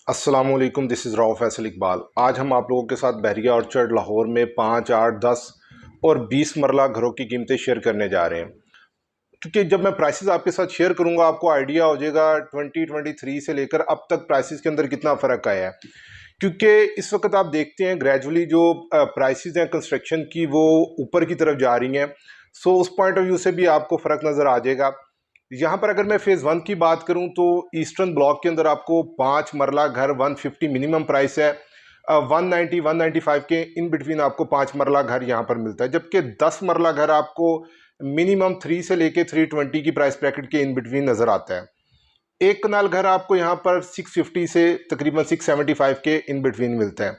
अस्सलामुअलैकुम, this is Rao Faisal Iqbal. आज हम आप लोगों के साथ बहरिया ऑर्चर्ड लाहौर में 5, 8, 10 और 20 मरला घरों की कीमतें शेयर करने जा रहे हैं। क्योंकि जब मैं प्राइसेस आपके साथ शेयर करूंगा आपको आइडिया हो जाएगा 2023 से लेकर अब तक प्राइसेस के अंदर कितना फ़र्क आया है। क्योंकि इस वक्त आप देखते हैं ग्रेजुअली जो प्राइसेस हैं कंस्ट्रक्शन की वो ऊपर की तरफ जा रही हैं। सो उस पॉइंट ऑफ व्यू से भी आपको फ़र्क नज़र आ जाएगा। यहाँ पर अगर मैं फेज़ 1 की बात करूँ तो ईस्टर्न ब्लॉक के अंदर आपको 5 मरला घर 150 मिनिमम प्राइस है। 190 195 के इन बिटवीन आपको 5 मरला घर यहाँ पर मिलता है, जबकि 10 मरला घर आपको मिनिमम 3 से लेके 320 की प्राइस ब्रैकेट के इन बिटवीन नज़र आता है। एक कनाल घर आपको यहाँ पर 650 से तकरीबन 675 के इन बिटवीन मिलता है।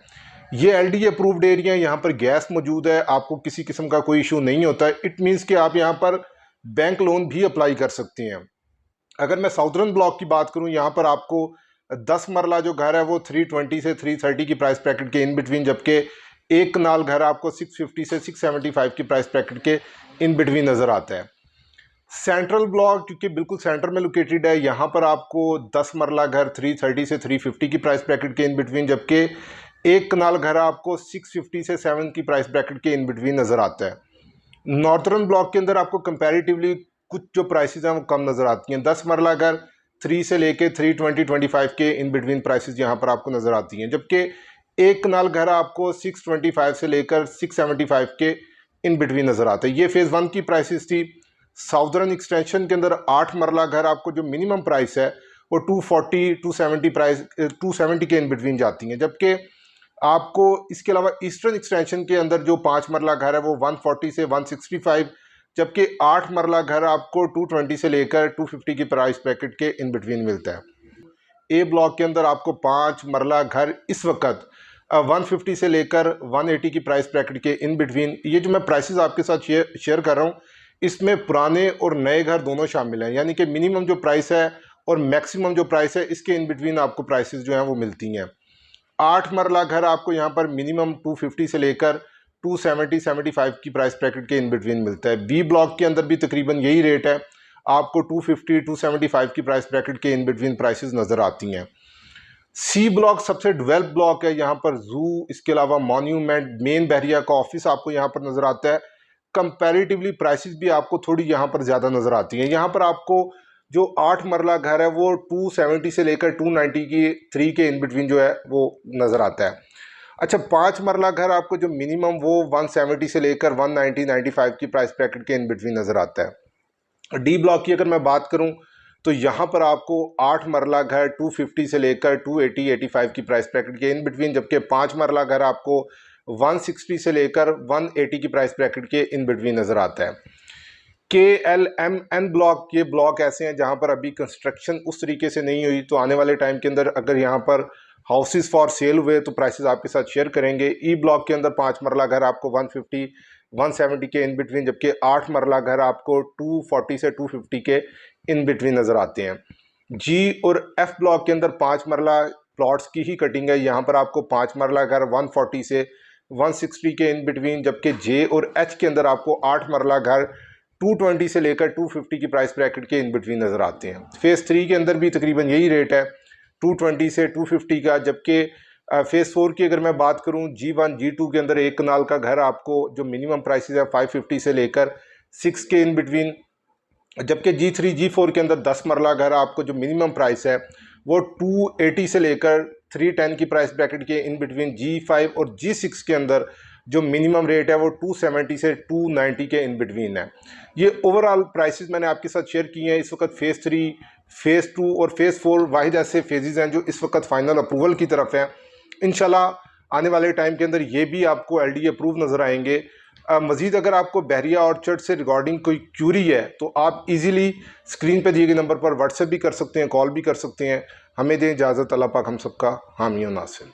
ये एलडी अप्रूव्ड एरिया है, यहाँ पर गैस मौजूद है, आपको किसी किस्म का कोई इशू नहीं होता है। इट मीन्स कि आप यहाँ पर बैंक लोन भी अप्लाई कर सकते हैं। अगर मैं साउदर्न ब्लॉक की बात करूं, यहाँ पर आपको 10 मरला जो घर है वो 320 से 330 की प्राइस ब्रैकेट के इन बिटवीन, जबकि एक कनाल घर आपको 650 से 675 की प्राइस ब्रैकेट के इन बिटवीन नज़र आता है। सेंट्रल ब्लॉक क्योंकि बिल्कुल सेंटर में लोकेटेड है, यहाँ पर आपको 10 मरला घर 330 से 350 की प्राइस ब्रैकेट के इन बिटवीन, जबकि एक कनाल घर आपको 650 से 7 की प्राइस ब्रैकेट के इन बिटवीन नज़र आता है। नॉर्थर्न ब्लॉक के अंदर आपको कंपैरेटिवली कुछ जो प्राइसेस हैं वो कम नज़र आती हैं। 10 मरला घर 3 से लेके 320-25 के इन बिटवीन प्राइसेस यहाँ पर आपको नज़र आती हैं, जबकि एक कनाल घर आपको 625 से लेकर 675 के इन बिटवीन नज़र आता है। ये फेज़ 1 की प्राइसेस थी। साउदर्न एक्सटेंशन के अंदर 8 मरला घर आपको जो मिनिमम प्राइस है वो 270 के इन बिटवीन जाती हैं, जबकि आपको इसके अलावा ईस्टर्न एक्सटेंशन के अंदर जो 5 मरला घर है वो 140 से 165, जबकि 8 मरला घर आपको 220 से लेकर 250 की प्राइस ब्रैकेट के इन बिटवीन मिलता है। ए ब्लॉक के अंदर आपको 5 मरला घर इस वक्त 150 से लेकर 180 की प्राइस ब्रैकेट के इन बिटवीन। ये जो मैं प्राइसेस आपके साथ शेयर कर रहा हूँ इसमें पुराने और नए घर दोनों शामिल हैं, यानी कि मिनिमम जो प्राइस है और मैक्सिमम जो प्राइस है इसके इन बिटवीन आपको प्राइसेस जो हैं वो मिलती हैं। 8 मरला घर आपको यहाँ पर मिनिमम 250 से लेकर 270-75 की प्राइस ब्रैकेट के इन बिटवीन मिलता है। बी ब्लॉक के अंदर भी तकरीबन यही रेट है, आपको 250-275 की प्राइस ब्रैकेट के इन बिटवीन प्राइसेस नज़र आती हैं। सी ब्लॉक सबसे डेवलप ब्लॉक है, यहाँ पर जू, इसके अलावा मॉन्यूमेंट, मेन बहरिया का ऑफिस आपको यहाँ पर नज़र आता है। कंपैरेटिवली प्राइसेस भी आपको थोड़ी यहाँ पर ज़्यादा नज़र आती हैं। यहाँ पर आपको जो 8 मरला घर है वो 270 से लेकर 290 की 3 के इन बिटवीन जो है वो नज़र आता है। अच्छा, 5 मरला घर आपको जो मिनिमम वो 170 से लेकर 190-95 की प्राइस ब्रैकेट के इन बिटवीन नज़र आता है। डी ब्लॉक की अगर मैं बात करूं तो यहाँ पर आपको 8 मरला घर 250 से लेकर 280-85 की प्राइस ब्रैकेट के इन बिटवीन, जबकि 5 मरला घर आपको 160 से लेकर 180 की प्राइस ब्रैकेट के इन बिटवीन नज़र आता है। KLMN ब्लॉक, ये ब्लॉक ऐसे हैं जहाँ पर अभी कंस्ट्रक्शन उस तरीके से नहीं हुई, तो आने वाले टाइम के अंदर अगर यहाँ पर हाउसेस फॉर सेल हुए तो प्राइसेस आपके साथ शेयर करेंगे। ई ब्लॉक के अंदर 5 मरला घर आपको 150-170 के इन बिटवीन, जबकि 8 मरला घर आपको 240 से 250 के इन बिटवीन नज़र आते हैं। जी और एफ ब्लॉक के अंदर 5 मरला प्लॉट्स की ही कटिंग है, यहाँ पर आपको 5 मरला घर 140 से 160 के इन बिटवीन, जबकि जे और एच के अंदर आपको 8 मरला घर 220 से लेकर 250 की प्राइस ब्रैकेट के इन बिटवीन नज़र आते हैं। फेज़ 3 के अंदर भी तकरीबन यही रेट है, 220 से 250 का, जबकि फेज़ 4 की अगर मैं बात करूं G1 G2 के अंदर एक कनाल का घर आपको जो मिनिमम प्राइसेस है 550 से लेकर 6 के इन बिटवीन, जबकि G3 G4 के अंदर 10 मरला घर आपको जो मिनिमम प्राइस है वो 280 से लेकर 310 की प्राइस ब्रैकेट के इन बिटवीन। G5 और G6 के अंदर जो मिनिमम रेट है वो 270 से 290 के इन बिटवीन है। ये ओवरऑल प्राइसेस मैंने आपके साथ शेयर किए हैं। इस वक्त फेज़ 3, फेज़ 2 और फेज़ 4 वाहिद ऐसे फेजेस हैं जो इस वक्त फाइनल अप्रूवल की तरफ हैं। इंशाल्लाह आने वाले टाइम के अंदर ये भी आपको LD अप्रूव नज़र आएंगे। मज़ीद अगर आपको बहरिया ऑर्चर्ड से रिगार्डिंग कोई क्यूरी है तो आप इजीली स्क्रीन पर दिए गए नंबर पर व्हाट्सएप भी कर सकते हैं, कॉल भी कर सकते हैं। हमें दें इजाज़त। अल्लाह पाक हम सबका हामी और नासिर।